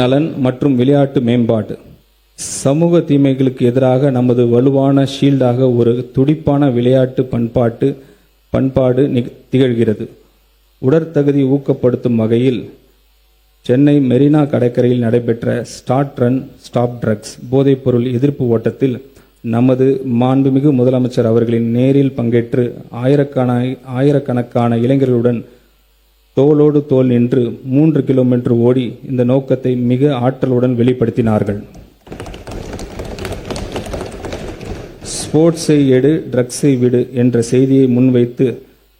நலன் மற்றும் விளையாட்டு மேம்பாடு. சமூக தீமைகளுக்கு எதிராக நமது வலுவான ஷீல்டாக ஒரு துடிப்பான விளையாட்டு பண்பாடு திகழ்கிறது. உடற்தகுதி ஊக்கப்படுத்தும் வகையில் சென்னை மெரினா கடற்கரையில் நடைபெற்ற ஸ்டார்ட் ரன் ஸ்டாப் ட்ரக்ஸ் போதைப்பொருள் எதிர்ப்பு ஓட்டத்தில் நமது மாண்புமிகு முதலமைச்சர் அவர்களின் நேரில் பங்கேற்று ஆயிரக்கணக்கான இளைஞர்களுடன் தோளோடு தோள் நின்று 3 கிலோமீட்டர் ஓடி இந்த நோக்கத்தை மிக ஆற்றலுடன் வெளிப்படுத்தினார்கள். ஸ்போர்ட்ஸை எடு, ட்ரக்ஸை விடு என்ற செய்தியை முன்வைத்து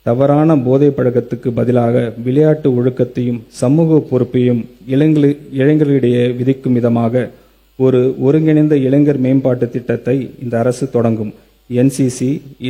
தவறான போதை பழக்கத்துக்கு பதிலாக விளையாட்டு ஒழுக்கத்தையும் சமூக பொறுப்பையும் இளைஞர்களிடையே விதிக்கும் விதமாக ஒரு ஒருங்கிணைந்த இளைஞர் மேம்பாட்டு திட்டத்தை இந்த அரசு தொடங்கும். NCC,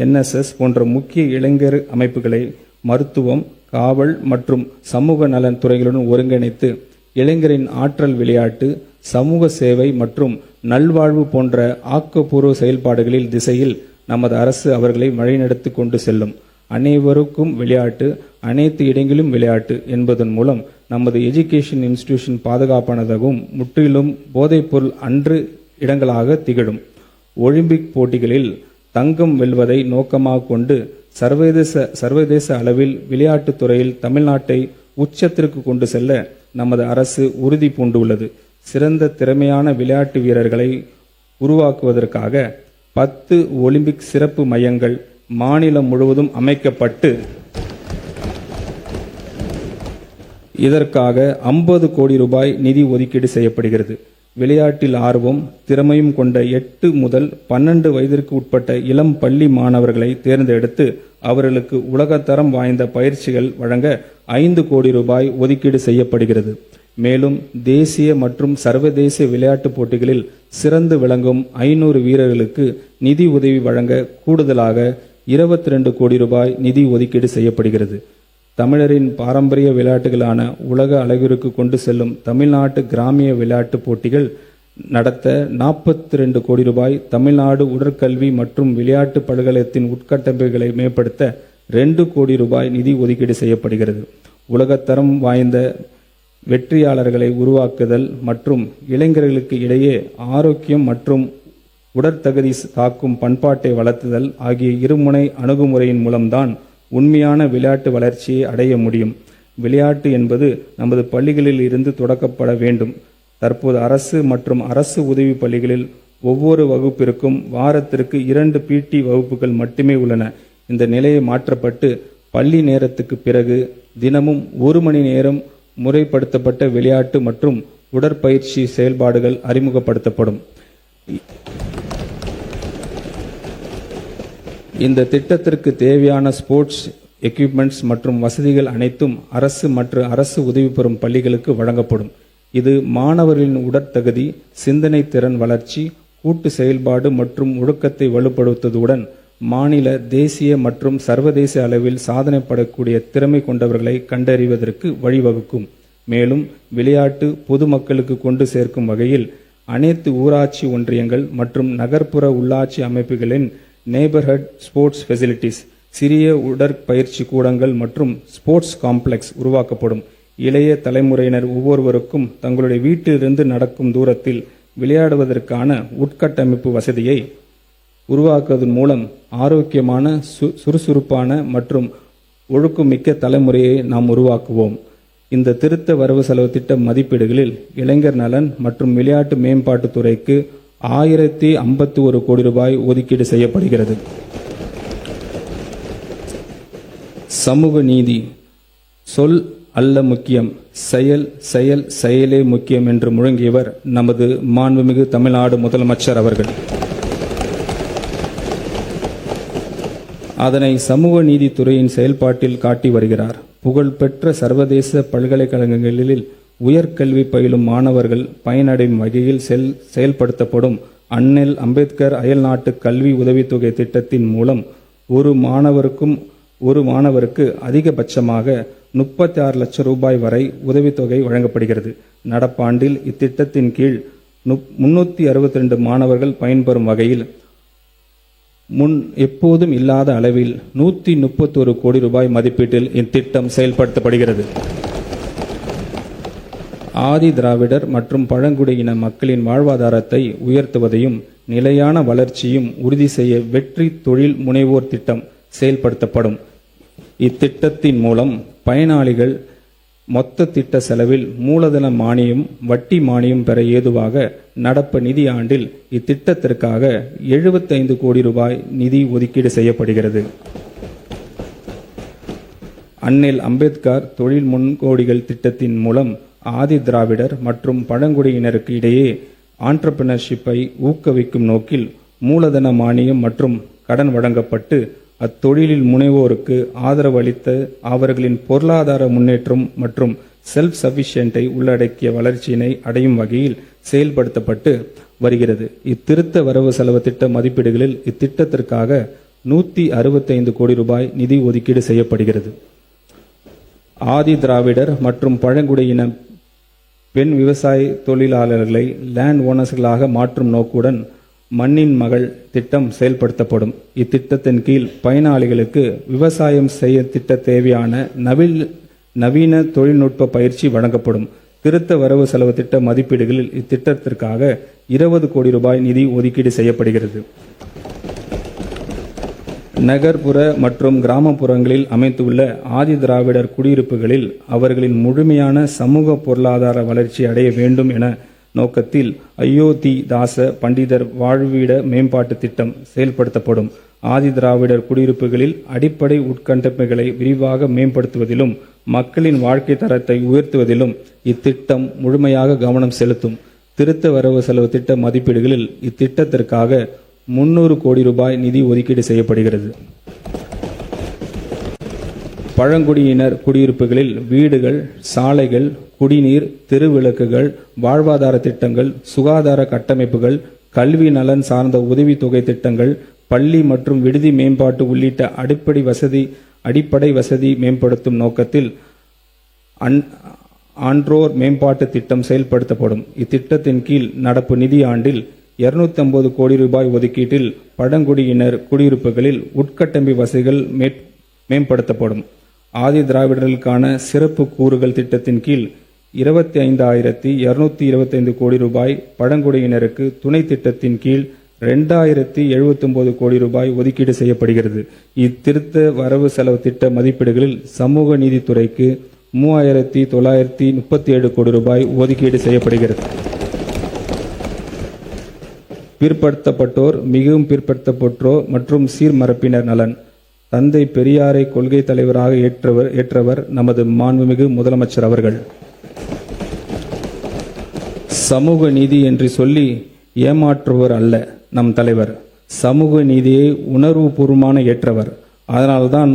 NSS போன்ற முக்கிய இளைஞர் அமைப்புகளை மருத்துவம், காவல் மற்றும் சமூக நலன் துறைகளுடன் ஒருங்கிணைத்து இளைஞரின் ஆற்றல் விளையாட்டு, சமூக சேவை மற்றும் நல்வாழ்வு போன்ற ஆக்கப்பூர்வ செயல்பாடுகளில் திசையில் நமது அரசு அவர்களை வழிநடத்தி கொண்டு செல்லும். அனைவருக்கும் விளையாட்டு, அனைத்து இடங்களிலும் விளையாட்டு என்பதன் மூலம் நமது எஜுகேஷன் இன்ஸ்டிடியூஷன் பாதுகாப்பானதாகவும் முற்றிலும் போதைப்பொருள் அன்று இடங்களாக திகழும். ஒலிம்பிக் போட்டிகளில் தங்கம் வெல்வதை நோக்கமாக கொண்டு சர்வதேச அளவில் விளையாட்டுத் துறையில் தமிழ்நாட்டை உச்சத்திற்கு கொண்டு செல்ல நமது அரசு உறுதி பூண்டுள்ளது. சிறந்த திறமையான விளையாட்டு வீரர்களை உருவாக்குவதற்காக 10 ஒலிம்பிக் சிறப்பு மையங்கள் மாநிலம் முழுவதும் அமைக்கப்பட்டு இதற்காக 50 கோடி ரூபாய் நிதி ஒதுக்கீடு செய்யப்படுகிறது. விளையாட்டில் ஆர்வம், திறமையும் கொண்ட 8 முதல் 12 வயதிற்கு உட்பட்ட இளம் பள்ளி மாணவர்களை தேர்ந்தெடுத்து அவர்களுக்கு உலகத்தரம் வாய்ந்த பயிற்சிகள் வழங்க 5 கோடி ரூபாய் ஒதுக்கீடு செய்யப்படுகிறது. மேலும் தேசிய மற்றும் சர்வதேச விளையாட்டுப் போட்டிகளில் சிறந்து விளங்கும் 500 வீரர்களுக்கு நிதி உதவி வழங்க கூடுதலாக 22 கோடி ரூபாய் நிதி ஒதுக்கீடு செய்யப்படுகிறது. தமிழரின் பாரம்பரிய விளையாட்டுகளான உலக அளவிற்கு கொண்டு செல்லும் தமிழ்நாட்டு கிராமிய விளையாட்டுப் போட்டிகள் நடத்த 42 கோடி ரூபாய், தமிழ்நாடு உடற்கல்வி மற்றும் விளையாட்டு பல்கலைக்கழகத்தின் உட்கட்டமைப்புகளை மேம்படுத்த 2 கோடி ரூபாய் நிதி ஒதுக்கீடு செய்யப்படுகிறது. உலகத்தரம் வாய்ந்த வெற்றியாளர்களை உருவாக்குதல் மற்றும் இளைஞர்களுக்கு இடையே ஆரோக்கியம் மற்றும் உடற்தகுதி காக்கும் பண்பாட்டை வளர்த்துதல் ஆகிய இருமுனை அணுகுமுறையின் மூலம்தான் உண்மையான விளையாட்டு வளர்ச்சியை அடைய முடியும். விளையாட்டு என்பது நமது பள்ளிகளில் இருந்து தொடக்கப்பட வேண்டும். தற்போது அரசு மற்றும் அரசு உதவி பள்ளிகளில் ஒவ்வொரு வகுப்பிற்கும் வாரத்திற்கு 2 PT வகுப்புகள் மட்டுமே உள்ளன. இந்த நிலையை மாற்றப்பட்டு பள்ளி நேரத்துக்கு பிறகு தினமும் 1 மணி நேரம் முறைப்படுத்தப்பட்ட விளையாட்டு மற்றும் உடற்பயிற்சி செயல்பாடுகள் அறிமுகப்படுத்தப்படும். இந்த திட்டத்திற்கு தேவையான ஸ்போர்ட்ஸ் எக்யூப்மெண்ட்ஸ் மற்றும் வசதிகள் அனைத்தும் அரசு மற்றும் அரசு உதவி பெறும் பள்ளிகளுக்கு வழங்கப்படும். இது மாணவர்களின் உடற்தகுதி, சிந்தனை திறன் வளர்ச்சி, கூட்டு செயல்பாடு மற்றும் ஒழுக்கத்தை வலுப்படுத்துவதுடன் மாநில, தேசிய மற்றும் சர்வதேச அளவில் சாதனை படக்கூடிய திறமை கொண்டவர்களை கண்டறிவதற்கு வழிவகுக்கும். மேலும் விளையாட்டு பொதுமக்களுக்கு கொண்டு சேர்க்கும் வகையில் அனைத்து ஊராட்சி ஒன்றியங்கள் மற்றும் நகர்ப்புற உள்ளாட்சி அமைப்புகளின் நெய்பர்ஹுட் ஸ்போர்ட்ஸ் ஃபெசிலிட்டிஸ், சிறிய உடற்பயிற்சி கூடங்கள் மற்றும் ஸ்போர்ட்ஸ் காம்ப்ளெக்ஸ் உருவாக்கப்படும். இளைய தலைமுறையினர் ஒவ்வொருவருக்கும் தங்களுடைய வீட்டிலிருந்து நடக்கும் தூரத்தில் விளையாடுவதற்கான உட்கட்டமைப்பு வசதியை உருவாக்குவதன் மூலம் ஆரோக்கியமான, சுறுசுறுப்பான மற்றும் ஒழுக்கமிக்க தலைமுறையை நாம் உருவாக்குவோம். இந்த திருத்த வரவு செலவு திட்ட மதிப்பீடுகளில் இளைஞர் நலன் மற்றும் விளையாட்டு மேம்பாட்டுத் துறைக்கு 1051 கோடி ரூபாய் ஒதுக்கீடு செய்யப்படுகிறது. சமூக நீதி. சொல் அல்ல முக்கியம், செயல் செயல் செயலே முக்கியம் என்று முழங்கியவர் நமது மாண்புமிகு தமிழ்நாடு முதலமைச்சர் அவர்கள். அதனை சமூக நீதித்துறையின் செயல்பாட்டில் காட்டி வருகிறார். புகழ்பெற்ற சர்வதேச பல்கலைக்கழகங்களில் உயர்கல்வி பயிலும் மாணவர்கள் பயனடையும் வகையில் செயல்படுத்தப்படும் அண்ணல் அம்பேத்கர் அயல்நாட்டு கல்வி உதவித்தொகை திட்டத்தின் மூலம் ஒரு மாணவருக்கு அதிகபட்சமாக 36 லட்சம் ரூபாய் வரை உதவித்தொகை வழங்கப்படுகிறது. நடப்பாண்டில் இத்திட்டத்தின் கீழ் 362 மாணவர்கள் பயன்பெறும் வகையில் முன் எப்போதும் இல்லாத அளவில் 131 கோடி ரூபாய் மதிப்பீட்டில் இத்திட்டம் செயல்படுத்தப்படுகிறது. ஆதி திராவிடர் மற்றும் பழங்குடியின மக்களின் வாழ்வாதாரத்தை உயர்த்துவதையும் நிலையான வளர்ச்சியும் உறுதி செய்ய வெற்றி தொழில் முனைவோர் திட்டம் செயல்படுத்தப்படும். இத்திட்டத்தின் மூலம் பயனாளிகள் மொத்த திட்ட செலவில் மூலதன மானியம், வட்டி மானியம் பெற ஏதுவாக நடப்பு நிதி ஆண்டில் இத்திட்டத்திற்காக 75 கோடி ரூபாய் நிதி ஒதுக்கீடு செய்யப்படுகிறது. அண்ணல் அம்பேத்கர் தொழில் முன்கோடிகள் திட்டத்தின் மூலம் ஆதி திராவிடர் மற்றும் பழங்குடியினருக்கு இடையே ஆண்டர்பிரினர்ஷிப்பை ஊக்குவிக்கும் நோக்கில் மூலதன மானியம் மற்றும் கடன் வழங்கப்பட்டு அத்தொழிலில் முனைவோருக்கு ஆதரவு அளித்து அவர்களின் பொருளாதார முன்னேற்றம் மற்றும் செல்ஃப் சஃபிஷியன்ட்டை உள்ளடக்கிய வளர்ச்சியினை அடையும் வகையில் செயல்படுத்தப்பட்டு வருகிறது. இத்திருத்த வரவு செலவு திட்ட மதிப்பீடுகளில் இத்திட்டத்திற்காக 165 கோடி ரூபாய் நிதி ஒதுக்கீடு செய்யப்படுகிறது. ஆதி திராவிடர் மற்றும் பழங்குடியின பெண் விவசாய தொழிலாளர்களை லேண்ட் ஓனர்ஸ்களாக மாற்றும் நோக்குடன் மண்ணின் மகள் திட்டம் செயல்படுத்தப்படும். இத்திட்டத்தின் கீழ் பயனாளிகளுக்கு விவசாயம் செய்ய திட்ட தேவையான நவீன தொழில்நுட்ப பயிற்சி வழங்கப்படும். திருத்த வரவு செலவு திட்ட மதிப்பீடுகளில் இத்திட்டத்திற்காக 20 கோடி ரூபாய் நிதி ஒதுக்கீடு செய்யப்படுகிறது. நகர்ப்புற மற்றும் கிராமப்புறங்களில் அமைந்துள்ள ஆதி திராவிடர் குடியிருப்புகளில் அவர்களின் முழுமையான சமூக பொருளாதார வளர்ச்சி அடைய வேண்டும் என நோக்கத்தில் அயோத்தி தாச பண்டிதர் வாழ்விட மேம்பாட்டு திட்டம் செயல்படுத்தப்படும். ஆதி திராவிடர் குடியிருப்புகளில் அடிப்படை உட்கட்டமைப்புகளை விரிவாக மேம்படுத்துவதிலும் மக்களின் வாழ்க்கை தரத்தை உயர்த்துவதிலும் இத்திட்டம் முழுமையாக கவனம் செலுத்தும். திருத்த வரவு செலவு திட்ட மதிப்பீடுகளில் இத்திட்டத்திற்காக 300 கோடி ரூபாய் நிதி ஒதுக்கீடு செய்யப்படுகிறது. பழங்குடியினர் குடியிருப்புகளில் வீடுகள், சாலைகள், குடிநீர், தெருவிளக்குகள், வாழ்வாதார திட்டங்கள், சுகாதார கட்டமைப்புகள், கல்வி நலன் சார்ந்த உதவித்தொகை திட்டங்கள், பள்ளி மற்றும் விடுதி மேம்பாட்டு உள்ளிட்ட அடிப்படை வசதி மேம்படுத்தும் நோக்கத்தில் ஆன்றோர் மேம்பாட்டு திட்டம் செயல்படுத்தப்படும். இத்திட்டத்தின் கீழ் நடப்பு நிதி ஆண்டில் 250 கோடி ரூபாய் ஒதுக்கீட்டில் பழங்குடியினர் குடியிருப்புகளில் உட்கட்டமைப்பு வசதிகள் மேம்படுத்தப்படும். ஆதி திராவிடர்களுக்கான சிறப்பு கூறுகள் திட்டத்தின் கீழ் 25,225 கோடி ரூபாய், பழங்குடியினருக்கு துணை திட்டத்தின் கீழ் 2079 கோடி ரூபாய் ஒதுக்கீடு செய்யப்படுகிறது. இத்திருத்த வரவு செலவு திட்ட மதிப்பீடுகளில் சமூக நீதித்துறைக்கு 3,937 கோடி ரூபாய் ஒதுக்கீடு செய்யப்படுகிறது. பிற்படுத்தப்பட்டோர், மிகவும் பிற்படுத்தப்பட்டோர் மற்றும் சீர்மரப்பினர் நலன். தந்தை பெரியாரை கொள்கை தலைவராக ஏற்றவர் நமது மாண்புமிகு முதலமைச்சர் அவர்கள். சமூக நீதி என்று சொல்லி ஏமாற்றுவர் அல்ல நம் தலைவர். சமூக நீதியை உணர்வுபூர்வமான ஏற்றவர். அதனால்தான்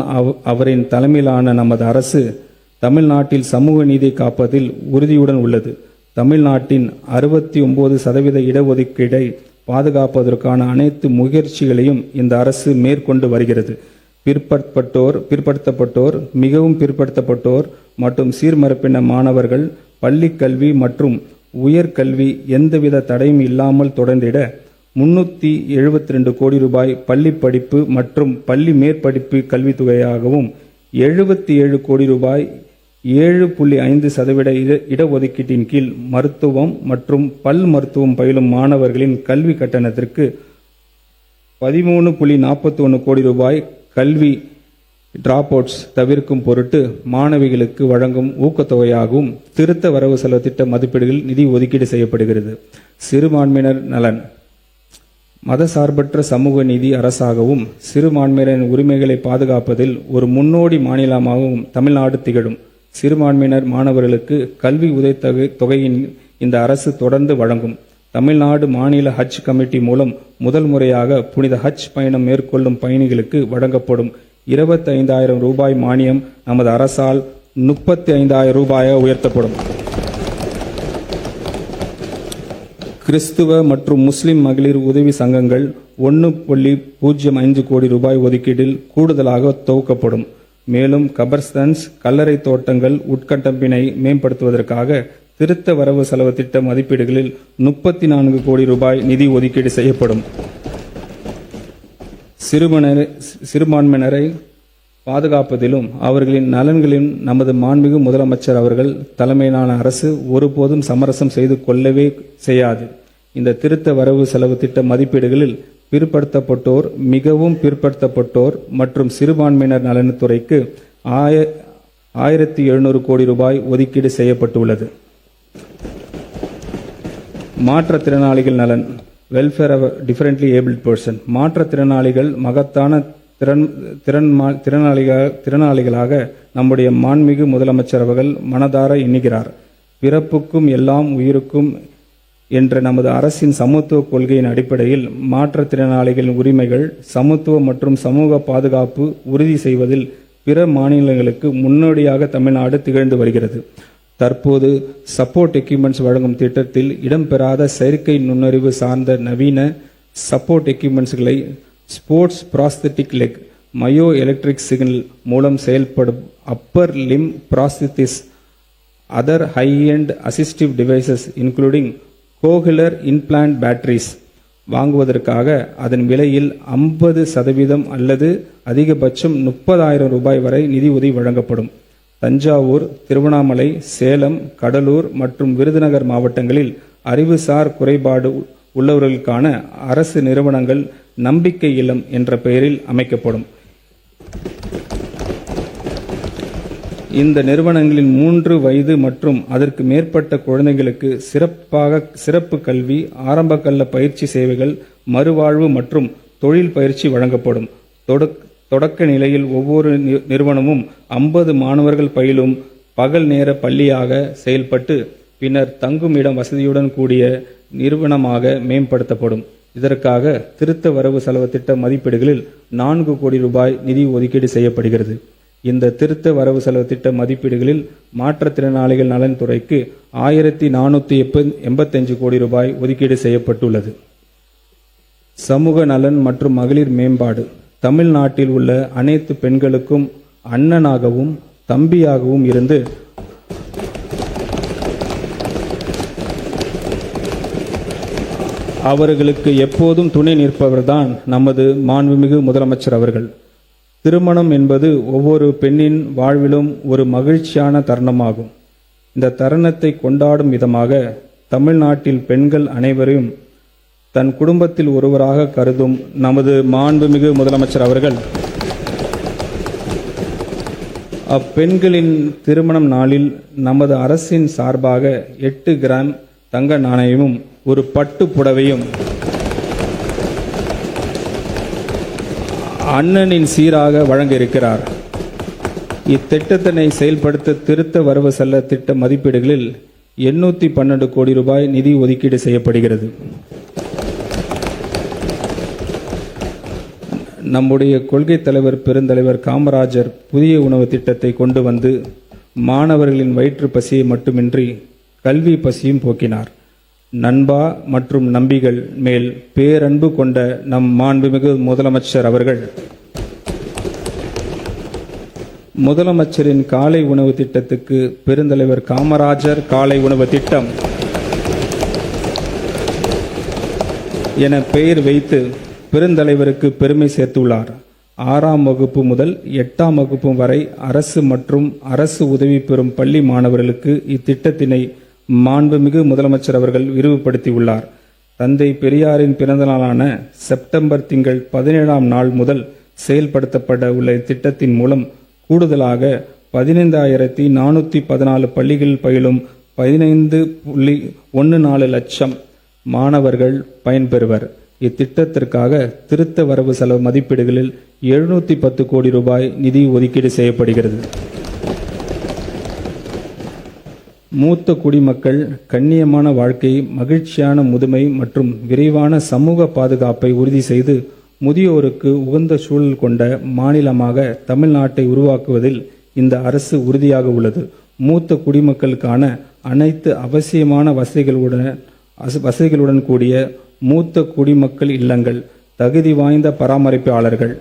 அவரின் தலைமையிலான நமது அரசு தமிழ்நாட்டில் சமூக நீதியை காப்பதில் உறுதியுடன் உள்ளது. தமிழ்நாட்டின் 69% இடஒதுக்கீடை பாதுகாப்பதற்கான அனைத்து முயற்சிகளையும் இந்த அரசு மேற்கொண்டு வருகிறது. பிற்படுத்தப்பட்டோர், மிகவும் பிற்படுத்தப்பட்டோர் மற்றும் சீர்மரப்பின மாணவர்கள் பள்ளி கல்வி மற்றும் உயர்கல்வி எந்தவித தடையும் இல்லாமல் தொடர்ந்திட 372 கோடி ரூபாய் பள்ளி படிப்பு மற்றும் பள்ளி மேற்படிப்பு கல்வித்தொகையாகவும் 77 கோடி ரூபாய் 7.5% இடஒதுக்கீட்டின் கீழ் மருத்துவம் மற்றும் பல் மருத்துவம் பயிலும் மாணவர்களின் கல்வி கட்டணத்திற்கு 13.41 கோடி ரூபாய் கல்வி டிராப் அவுட்ஸ் தவிர்க்கும் பொருட்டு மாணவிகளுக்கு வழங்கும் ஊக்கத்தொகையாகவும் திருத்த வரவு செலவு திட்ட மதிப்பீடுகள் நிதி ஒதுக்கீடு செய்யப்படுகிறது. சிறுபான்மையினர் நலன். மதசார்பற்ற சமூக நீதி அரசாகவும் சிறுபான்மையினரின் உரிமைகளை பாதுகாப்பதில் ஒரு முன்னோடி மாநிலமாகவும் தமிழ்நாடு திகழும். சிறுபான்மையினர் மாணவர்களுக்கு கல்வி உதவித்தொகையின் இந்த அரசு தொடர்ந்து வழங்கும். தமிழ்நாடு மாநில ஹஜ் கமிட்டி மூலம் முதல் முறையாக புனித ஹஜ் பயணம் மேற்கொள்ளும் பயணிகளுக்கு வழங்கப்படும் 25,000 ரூபாய் மானியம் நமது அரசால் 35,000 ரூபாயாக உயர்த்தப்படும். கிறிஸ்துவ மற்றும் முஸ்லிம் மகளிர் உதவி சங்கங்கள் 1.05 கோடி ரூபாய் ஒதுக்கீட்டில் கூடுதலாக துவக்கப்படும். மேலும் கபர்ஸ்தன்ஸ், கல்லறை தோட்டங்கள் உட்கட்டமைப்பினை மேம்படுத்துவதற்காக திருத்த வரவு செலவு திட்ட மதிப்பீடுகளில் 34 கோடி ரூபாய் நிதி ஒதுக்கீடு செய்யப்படும். சிறுபான்மையினரை பாதுகாப்பதிலும் அவர்களின் நலன்களிலும் நமது மாண்புமிகு முதலமைச்சர் அவர்கள் தலைமையிலான அரசு ஒருபோதும் சமரசம் செய்து கொள்ளவே செய்யாது. இந்த திருத்த வரவு செலவு திட்ட மதிப்பீடுகளில் பிற்படுத்தப்பட்டோர், மிகவும் பிற்படுத்தப்பட்டோர் மற்றும் சிறுபான்மையினர் நலனுத்துறைக்கு 1700 கோடி ரூபாய் ஒதுக்கீடு செய்யப்பட்டுள்ளது. மாற்றுத்திறனாளிகள் நலன், welfare of differently abled person. மாற்றுத்திறனாளிகள் மகத்தான திறனாளிகளாக நம்முடைய மாண்புமிகு முதலமைச்சர் அவர்கள் மனதார எண்ணுகிறார். பிறப்புக்கும் எல்லாம் உயிருக்கும் என்ற நமது அரசின் சமத்துவ கொள்கையின் அடிப்படையில் மாற்றுத்திறனாளிகளின் உரிமைகள், சமத்துவம் மற்றும் சமூக பாதுகாப்பு உறுதி செய்வதில் பிற மாநிலங்களுக்கு முன்னோடியாக தமிழ்நாடு திகழ்ந்து வருகிறது. தற்போது சப்போர்ட் எக்யூப்மெண்ட்ஸ் வழங்கும் திட்டத்தில் இடம்பெறாத செயற்கை நுண்ணறிவு சார்ந்த நவீன சப்போர்ட் எக்யூப்மெண்ட்ஸ்களை sports prosthetic leg, myo electric signal மூலம் செயல்படும் upper limb prosthesis, other high end assistive devices including cochlear implant batteries வாங்குவதற்காக அதன் விலையில் 50% அல்லது அதிகபட்சம் 30,000 ரூபாய் வரை நிதி உதவி வழங்கப்படும். தஞ்சாவூர், திருவண்ணாமலை, சேலம், கடலூர் மற்றும் விருதுநகர் மாவட்டங்களில் அறிவுசார் குறைபாடு உள்ளவர்களுக்கான அரசு நிறுவனங்கள் நம்பிக்கை இல்லம் என்ற பெயரில் அமைக்கப்படும். இந்த நிறுவனங்களின் 3 வயது மற்றும் அதற்கு மேற்பட்ட குழந்தைகளுக்கு சிறப்பு கல்வி, ஆரம்பகல்ல பயிற்சி சேவைகள், மறுவாழ்வு மற்றும் தொழில் பயிற்சி வழங்கப்படும். தொடக்க நிலையில் ஒவ்வொரு நிறுவனமும் 50 மாணவர்கள் பயிலும் பகல் நேர பள்ளியாக செயல்பட்டு பின்னர் தங்கும் இடம் வசதியுடன் கூடிய நிறுவனமாக மேம்படுத்தப்படும். இதற்காக திருத்த வரவு செலவு திட்ட மதிப்பீடுகளில் 4 கோடி ரூபாய் நிதி ஒதுக்கீடு செய்யப்படுகிறது. இந்த திருத்த வரவு செலவு திட்ட மதிப்பீடுகளில் மாற்றுத்திறனாளிகள் நலன் துறைக்கு 1485 கோடி ரூபாய் ஒதுக்கீடு செய்யப்பட்டுள்ளது. சமூக நலன் மற்றும் மகளிர் மேம்பாடு. தமிழ்நாட்டில் உள்ள அனைத்து பெண்களுக்கும் அண்ணனாகவும் தம்பியாகவும் இருந்து அவர்களுக்கு எப்போதும் துணை நிற்பவர்தான் நமது மாண்புமிகு முதலமைச்சர் அவர்கள். திருமணம் என்பது ஒவ்வொரு பெண்ணின் வாழ்விலும் ஒரு மகிழ்ச்சியான தருணமாகும். இந்த தருணத்தை கொண்டாடும் விதமாக தமிழ்நாட்டில் பெண்கள் அனைவரையும் தன் குடும்பத்தில் ஒருவராக கருதும் நமது மாண்புமிகு முதலமைச்சர் அவர்கள் அப்பெண்களின் திருமணம் நாளில் நமது அரசின் சார்பாக 8 கிராம் தங்க நாணயமும் ஒரு பட்டு புடவையும் அண்ணனின் சீராக வழங்க இருக்கிறார். இத்திட்டத்தினை செயல்படுத்த திருத்த வரவு செல்ல திட்ட மதிப்பீடுகளில் 812 கோடி ரூபாய் நிதி ஒதுக்கீடு செய்யப்படுகிறது. நம்முடைய கொள்கை தலைவர் பெருந்தலைவர் காமராஜர் புதிய உணவு திட்டத்தை கொண்டு வந்து மாணவர்களின் வயிற்று பசியை மட்டுமின்றி கல்வி பசியும் போக்கினார். நண்பா மற்றும் நம்பிகள் மேல் பேரன்பு கொண்ட நம் மாண்புமிகு முதலமைச்சர் அவர்கள் முதலமைச்சரின் காலை உணவு திட்டத்துக்கு பெருந்தலைவர் காமராஜர் காலை உணவு திட்டம் என பெயர் வைத்து பெருந்தலைவருக்கு பெருமை சேர்த்துள்ளார். 6ஆம் வகுப்பு முதல் 8ஆம் வகுப்பு வரை அரசு மற்றும் அரசு உதவி பெறும் பள்ளி மாணவர்களுக்கு இத்திட்டத்தினை மாண்புமிகு முதலமைச்சர் அவர்கள் விரிவுபடுத்தியுள்ளார். தந்தை பெரியாரின் பிறந்த நாளான செப்டம்பர் திங்கள் 17ஆம் நாள் முதல் செயல்படுத்தப்பட உள்ள இத்திட்டத்தின் மூலம் கூடுதலாக 15,414 பள்ளிகளில் பயிலும் 15.14 லட்சம் மாணவர்கள் பயன்பெறுவர். இத்திட்டத்திற்காக திருத்த வரவு செலவு மதிப்பீடுகளில் 710 கோடி ரூபாய் நிதி ஒதுக்கீடு செய்யப்படுகிறது. மூத்த குடிமக்கள் கண்ணியமான வாழ்க்கை, மகிழ்ச்சியான முதுமை மற்றும் விரைவான சமூக பாதுகாப்பை உறுதி செய்து முதியோருக்கு உகந்த சூழல் கொண்ட மாநிலமாக தமிழ்நாட்டை உருவாக்குவதில் இந்த அரசு உறுதியாக உள்ளது. மூத்த குடிமக்களுக்கான அனைத்து அவசியமான வசதிகளுடன் கூடிய மூத்த குடிமக்கள் இல்லங்கள், தகுதி வாய்ந்த பராமரிப்பாளர்கள்,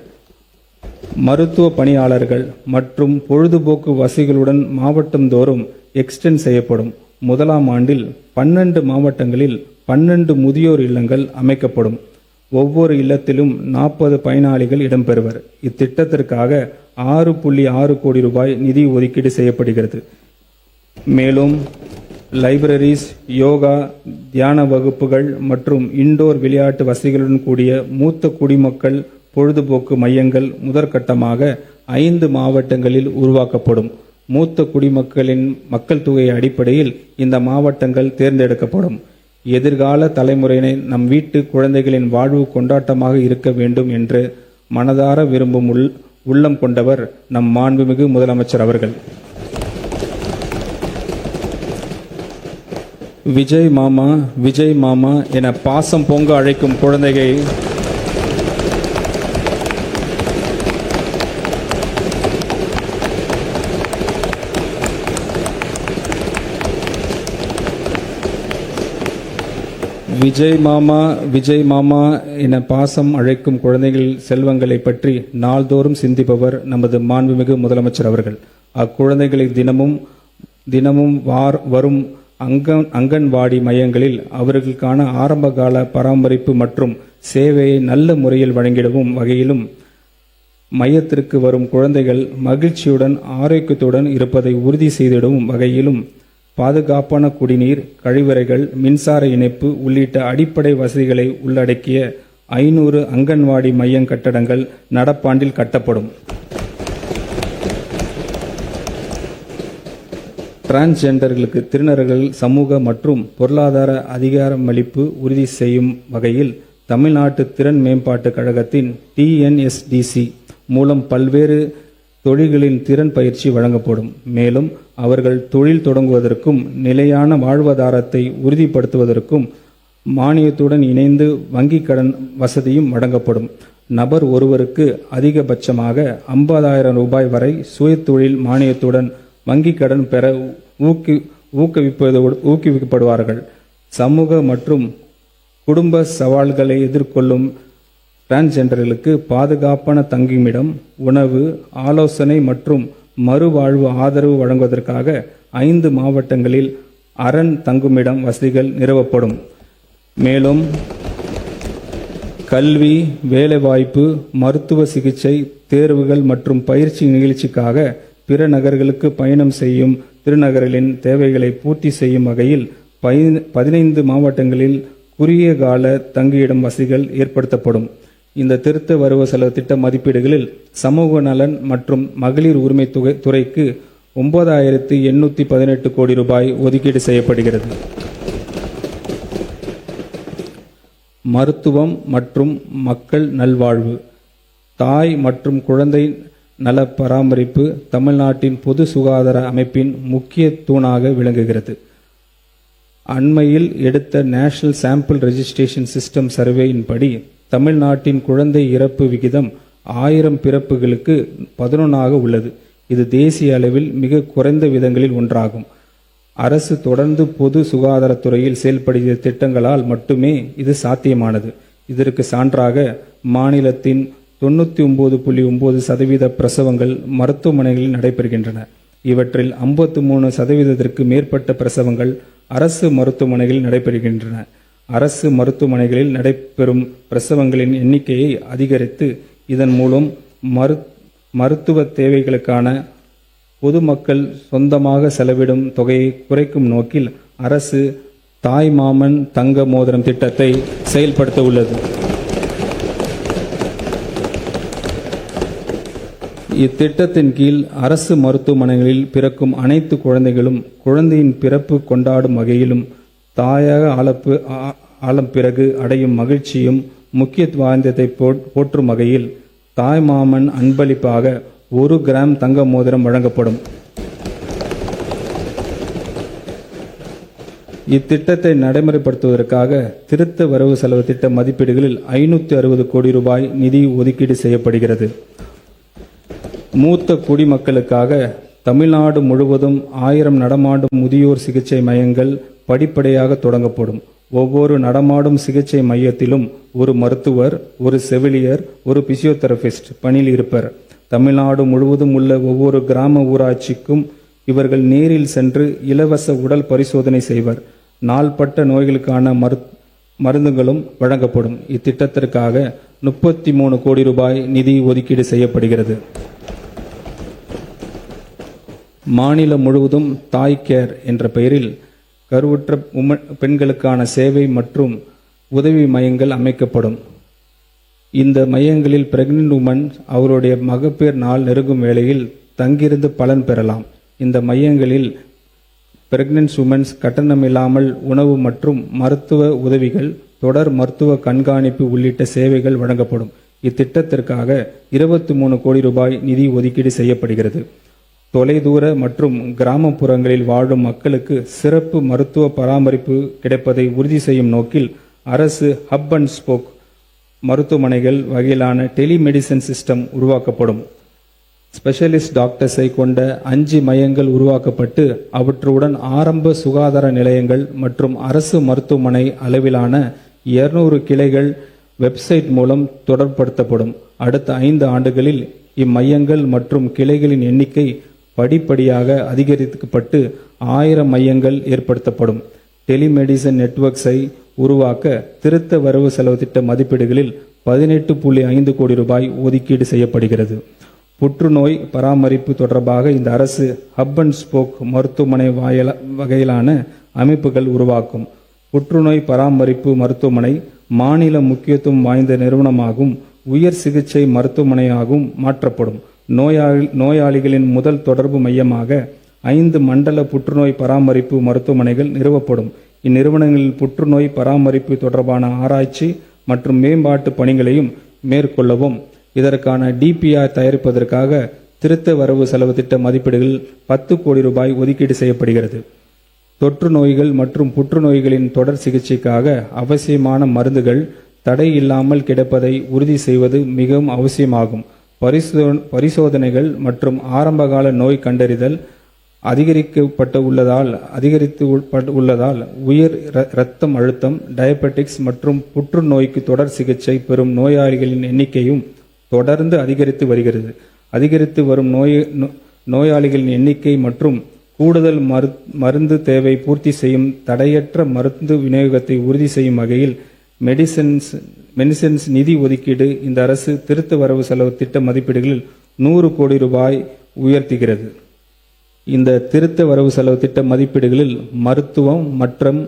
மருத்துவ பணியாளர்கள் மற்றும் பொழுதுபோக்கு வசதிகளுடன் மாவட்டந்தோறும் எக்ஸ்டெண்ட் செய்யப்படும். முதலாம் ஆண்டில் 12 மாவட்டங்களில் 12 முதியோர் இல்லங்கள் அமைக்கப்படும். ஒவ்வொரு இல்லத்திலும் 40 பயனாளிகள் இடம்பெறுவர். இத்திட்டத்திற்காக 6.6 கோடி ரூபாய் நிதி ஒதுக்கீடு செய்யப்படுகிறது. மேலும் லைப்ரரிஸ், யோகா, தியான வகுப்புகள் மற்றும் இன்டோர் விளையாட்டு வசதிகளுடன் கூடிய மூத்த குடிமக்கள் பொழுதுபோக்கு மையங்கள் முதற்கட்டமாக 5 மாவட்டங்களில் உருவாக்கப்படும். மூத்த குடிமக்களின் மக்கள் தொகை அடிப்படையில் இந்த மாவட்டங்கள் தேர்ந்தெடுக்கப்படும். எதிர்கால தலைமுறையினை நம் வீட்டு குழந்தைகளின் வாழ்வு கொண்டாட்டமாக இருக்க வேண்டும் என்று மனதார விரும்பும் உள்ளம் கொண்டவர் நம் மாண்புமிகு முதலமைச்சர் அவர்கள். விஜய் மாமா, விஜய் மாமா என பாசம் பொங்க அழைக்கும் குழந்தைகள் விஜய் மாமா, விஜய் மாமா என பாசம் அழைக்கும் குழந்தைகள் செல்வங்களை பற்றி நாள்தோறும் சிந்திப்பவர் நமது மாண்புமிகு முதலமைச்சர் அவர்கள். அக்குழந்தைகளை தினமும் வரும் அங்கன்வாடி மையங்களில் அவர்களுக்கான ஆரம்பகால பராமரிப்பு மற்றும் சேவையை நல்ல முறையில் வழங்கிடவும் வகையிலும் மையத்திற்கு வரும் குழந்தைகள் மகிழ்ச்சியுடன் ஆரோக்கியத்துடன் இருப்பதை உறுதி செய்திடவும் வகையிலும் பாதுகாப்பான குடிநீர், கழிவறைகள், மின்சார இணைப்பு உள்ளிட்ட அடிப்படை வசதிகளை உள்ளடக்கிய 500 அங்கன்வாடி மைய கட்டடங்கள் நடப்பாண்டில் கட்டப்படும். டிரான்ஸ்ஜெண்டர்களுக்கு திருநர்கள் சமூக மற்றும் பொருளாதார அதிகாரமளிப்பு உறுதி செய்யும் வகையில் தமிழ்நாட்டு திறன் மேம்பாட்டுக் கழகத்தின் TNSDC மூலம் பல்வேறு தொழில்களின் திறன் பயிற்சி வழங்கப்படும். மேலும் அவர்கள் தொழில் தொடங்குவதற்கும் நிலையான வாழ்வாதாரத்தை உறுதிப்படுத்துவதற்கும் மானியத்துடன் இணைந்து வங்கிக் கடன் வசதியும் வழங்கப்படும். நபர் ஒருவருக்கு அதிகபட்சமாக 50,000 ரூபாய் வரை சுயதொழில் மானியத்துடன் வங்கிக் கடன் பெற ஊக்குவிக்கப்படுவார்கள். சமூக மற்றும் குடும்ப சவால்களை எதிர்கொள்ளும் டிரான்ஸ்ஜெண்டர்களுக்கு பாதுகாப்பான தங்குமிடம், உணவு, ஆலோசனை மற்றும் மறுவாழ்வு ஆதரவு வழங்குவதற்காக 5 மாவட்டங்களில் அரண் தங்குமிடம் வசதிகள் நிறுவப்படும். மேலும் கல்வி, வேலைவாய்ப்பு, மருத்துவ சிகிச்சை, தேர்வுகள் மற்றும் பயிற்சி நிகழ்ச்சிக்காக பிற நகர்களுக்கு பயணம் செய்யும் திருநகர்களின் தேவைகளை பூர்த்தி செய்யும் வகையில் 15 மாவட்டங்களில் குறுகிய கால தங்குயிடம் வசதிகள் ஏற்படுத்தப்படும். இந்த திருத்த வரவு செலவு திட்ட மதிப்பீடுகளில் சமூக நலன் மற்றும் மகளிர் உரிமை துறைக்கு 9,818 கோடி ரூபாய் ஒதுக்கீடு செய்யப்படுகிறது. மருத்துவம் மற்றும் மக்கள் நல்வாழ்வு, தாய் மற்றும் குழந்தை நல பராமரிப்பு தமிழ்நாட்டின் பொது சுகாதார அமைப்பின் முக்கிய தூணாக விளங்குகிறது. அண்மையில் எடுத்த நேஷனல் சாம்பிள் ரெஜிஸ்ட்ரேஷன் சிஸ்டம் சர்வேயின்படி தமிழ்நாட்டின் குழந்தை இறப்பு விகிதம் 1000 பிறப்புகளுக்கு 11 உள்ளது. இது தேசிய அளவில் மிக குறைந்த விதங்களில் ஒன்றாகும். அரசு தொடர்ந்து பொது சுகாதாரத்துறையில் செயல்படுகிற திட்டங்களால் மட்டுமே இது சாத்தியமானது. இதற்கு சான்றாக மாநிலத்தின் 99.9% பிரசவங்கள் மருத்துவமனைகளில் நடைபெறுகின்றன. இவற்றில் 53% மேற்பட்ட பிரசவங்கள் அரசு மருத்துவமனைகளில் நடைபெறுகின்றன. அரசு மருத்துவமனைகளில் நடைபெறும் பிரசவங்களின் எண்ணிக்கையை அதிகரித்து இதன் மூலம் மருத்துவ தேவைகளுக்கான பொதுமக்கள் சொந்தமாக செலவிடும் தொகையை குறைக்கும் நோக்கில் அரசு தாய் மாமன் தங்க மோதிரம் திட்டத்தை செயல்படுத்த உள்ளது. இத்திட்டத்தின் கீழ் அரசு மருத்துவமனைகளில் பிறக்கும் அனைத்து குழந்தைகளும் குழந்தையின் பிறப்பு கொண்டாடும் வகையிலும் தாயாக ஆலம் பிறகு அடையும் மகிழ்ச்சியும் முக்கியத்துவத்தை போற்றும் வகையில் தாய்மாமன் அன்பளிப்பாக 1 கிராம் தங்க மோதிரம் வழங்கப்படும். இத்திட்டத்தை நடைமுறைப்படுத்துவதற்காக திருத்த வரவு செலவு திட்ட மதிப்பீடுகளில் 560 கோடி ரூபாய் நிதி ஒதுக்கீடு செய்யப்படுகிறது. மூத்த குடிமக்களுக்காக தமிழ்நாடு முழுவதும் 1000 நடமாடும் முதியோர் சிகிச்சை மையங்கள் படிப்படியாக தொடங்கப்படும். ஒவ்வொரு நடமாடும் சிகிச்சை மையத்திலும் ஒரு மருத்துவர், ஒரு செவிலியர், ஒரு பிசியோதெரபிஸ்ட் பணியில் இருப்பர். தமிழ்நாடு முழுவதும் உள்ள ஒவ்வொரு கிராம ஊராட்சிக்கும் இவர்கள் நேரில் சென்று இலவச உடல் பரிசோதனை செய்வர். நாள்பட்ட நோய்களுக்கான மருந்துகளும் வழங்கப்படும். இத்திட்டத்திற்காக 33 கோடி ரூபாய் நிதி ஒதுக்கீடு செய்யப்படுகிறது. மாநிலம் முழுவதும் தாய் கேர் என்ற பெயரில் கருவுற்ற பெண்களுக்கான சேவை மற்றும் உதவி மையங்கள் அமைக்கப்படும். இந்த மையங்களில் பிரெக்னன்ட் உமன் அவருடைய மகப்பேறு நாள் நெருங்கும் வேளையில் தங்கியிருந்து பலன் பெறலாம். இந்த மையங்களில் பிரெக்னன்ட் உமன்ஸ் கட்டணமில்லாமல் உணவு மற்றும் மருத்துவ உதவிகள், தொடர் மருத்துவ கண்காணிப்பு உள்ளிட்ட சேவைகள் வழங்கப்படும். இத்திட்டத்திற்காக 23 கோடி ரூபாய் நிதி ஒதுக்கீடு செய்யப்படுகிறது. தொலைதூர மற்றும் கிராமப்புறங்களில் வாழும் மக்களுக்கு சிறப்பு மருத்துவ பராமரிப்பு கிடைப்பதை உறுதி செய்யும் நோக்கில் அரசு ஹப் அண்ட் ஸ்போக் மருத்துவமனைகள் வகையிலான டெலிமெடிசின் சிஸ்டம் உருவாக்கப்படும். ஸ்பெஷலிஸ்ட் டாக்டர்ஸை கொண்ட 5 மையங்கள் உருவாக்கப்பட்டு அவற்றுடன் ஆரம்ப சுகாதார நிலையங்கள் மற்றும் அரசு மருத்துவமனை அளவிலான 200 கிளைகள் வெப்சைட் மூலம் தொடர்படுத்தப்படும். அடுத்த 5 ஆண்டுகளில் இம்மையங்கள் மற்றும் கிளைகளின் எண்ணிக்கை படிப்படியாக அதிகரிக்கப்பட்டு 1000 மையங்கள் ஏற்படுத்தப்படும். டெலிமெடிசன் நெட்வொர்க்ஸை உருவாக்க திருத்த வரவு செலவு திட்ட மதிப்பீடுகளில் 18.5 கோடி ரூபாய் ஒதுக்கீடு செய்யப்படுகிறது. புற்றுநோய் பராமரிப்பு தொடர்பாக இந்த அரசு ஹப் அண்ட் ஸ்போக் மருத்துவமனை வகையிலான அமைப்புகள் உருவாக்கும். புற்றுநோய் பராமரிப்பு மருத்துவமனை மாநில முக்கியத்துவம் வாய்ந்த நிறுவனமாகவும் உயர் சிகிச்சை மருத்துவமனையாகவும் மாற்றப்படும். நோயாளிகளின் முதல் தொடர்பு மையமாக 5 மண்டல புற்றுநோய் பராமரிப்பு மருத்துவமனைகள் நிறுவப்படும். இந்நிறுவனங்களில் புற்றுநோய் பராமரிப்பு தொடர்பான ஆராய்ச்சி மற்றும் மேம்பாட்டு பணிகளையும் மேற்கொள்ளவும் இதற்கான டிபிஆர் தயாரிப்பதற்காக திருத்த வரவு செலவு திட்ட மதிப்பீடுகளில் 10 கோடி ரூபாய் ஒதுக்கீடு செய்யப்படுகிறது. தொற்று நோய்கள் மற்றும் புற்றுநோய்களின் தொடர் சிகிச்சைக்காக அவசியமான மருந்துகள் தடை இல்லாமல் கிடைப்பதை உறுதி செய்வது மிகவும் அவசியமாகும். பரிசோதனைகள் மற்றும் ஆரம்பகால நோய் கண்டறிதல் அதிகரித்து உள்ளதால் உயர் இரத்தம் அழுத்தம், டயபெட்டிக்ஸ் மற்றும் புற்றுநோய்க்கு தொடர் சிகிச்சை பெறும் நோயாளிகளின் எண்ணிக்கையும் தொடர்ந்து அதிகரித்து வருகிறது. அதிகரித்து வரும் நோயாளிகளின் எண்ணிக்கை மற்றும் கூடுதல் மருந்து தேவை பூர்த்தி செய்யும் தடையற்ற மருந்து விநியோகத்தை உறுதி செய்யும் வகையில் மெடிசின்ஸ் நிதி ஒதுக்கீடு இந்த அரசு திருத்த வரவு செலவு திட்ட மதிப்பீடுகளில் 100 கோடி ரூபாய் உயர்த்துகிறது. இந்த திருத்த வரவு செலவு திட்ட மதிப்பீடுகளில் மருத்துவம் மற்றும்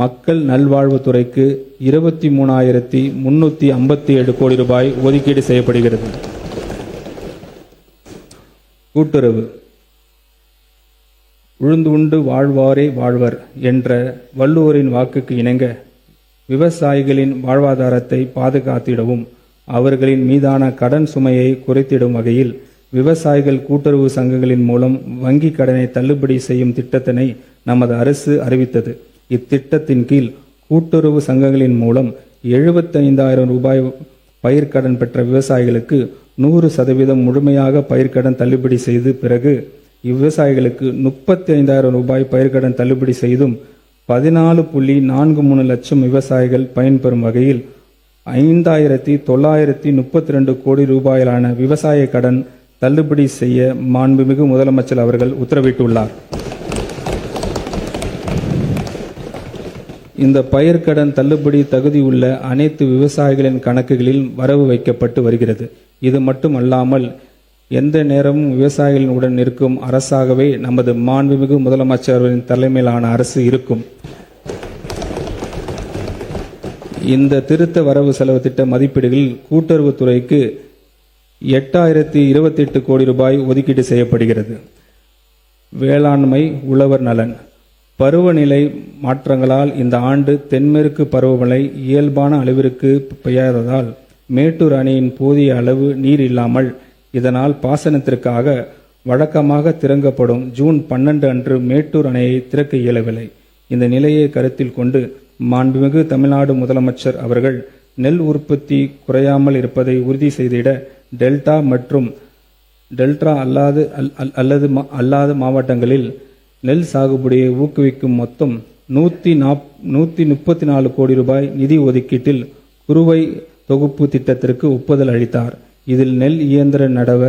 மக்கள் நல்வாழ்வுத்துறைக்கு 23,357 கோடி ரூபாய் ஒதுக்கீடு செய்யப்படுகிறது. கூட்டுறவு உழுந்து உண்டு வாழ்வாரே வாழ்வர் என்ற வள்ளுவரின் வாக்குக்கு இணங்க விவசாயிகளின் வாழ்வாதாரத்தை பாதுகாத்திடவும் அவர்களின் மீதான கடன் சுமையை குறைத்திடும் வகையில் விவசாயிகள் கூட்டுறவு சங்கங்களின் மூலம் வங்கி கடனை தள்ளுபடி செய்யும் திட்டத்தினை நமது அரசு அறிவித்தது. இத்திட்டத்தின் கீழ் கூட்டுறவு சங்கங்களின் மூலம் 75,000 ரூபாய் பயிர்க்கடன் பெற்ற விவசாயிகளுக்கு 100% முழுமையாக பயிர்க்கடன் தள்ளுபடி செய்து பிறகு இவ்விவசாயிகளுக்கு 35,000 ரூபாய் பயிர்க்கடன் தள்ளுபடி செய்தும் 14.43 லட்சம் விவசாயிகள் பயன்பெறும் வகையில் 5,932 கோடி ரூபாயிலான விவசாய கடன் தள்ளுபடி செய்ய மாண்புமிகு முதலமைச்சர் அவர்கள் உத்தரவிட்டுள்ளார். இந்த பயிர்க்கடன் தள்ளுபடி தகுதியுள்ள அனைத்து விவசாயிகளின் கணக்குகளில் வரவு வைக்கப்பட்டு வருகிறது. இது மட்டுமல்லாமல் எந்த நேரமும் விவசாயிகளின் உடன் நிற்கும் அரசாகவே நமது மாண்புமிகு முதலமைச்சரின் தலைமையிலான அரசு இருக்கும். இந்த திருத்த வரவு செலவு திட்ட மதிப்பீடுகளில் கூட்டுறவுத்துறைக்கு 8,028 கோடி ரூபாய் ஒதுக்கீடு செய்யப்படுகிறது. வேளாண்மை உழவர் நலன் பருவநிலை மாற்றங்களால் இந்த ஆண்டு தென்மேற்கு பருவமழை இயல்பான அளவிற்கு பெய்யாததால் மேட்டூர் அணையின் போதிய அளவு நீர் இல்லாமல் இதனால் பாசனத்திற்காக வழக்கமாக திறக்கப்படும் ஜூன் 12 அன்று மேட்டூர் அணையை திறக்க இயலவில்லை. இந்த நிலையை கருத்தில் கொண்டு மாண்புமிகு தமிழ்நாடு முதலமைச்சர் அவர்கள் நெல் உற்பத்தி குறையாமல் இருப்பதை உறுதி செய்திட டெல்டா மற்றும் டெல்டா அல்லாத மாவட்டங்களில் நெல் சாகுபடியை ஊக்குவிக்கும் மொத்தம் 134 கோடி ரூபாய் நிதி ஒதுக்கீட்டில் குறுவை தொகுப்பு திட்டத்திற்கு ஒப்புதல் அளித்தார். இதில் நெல் இயந்திர நடவ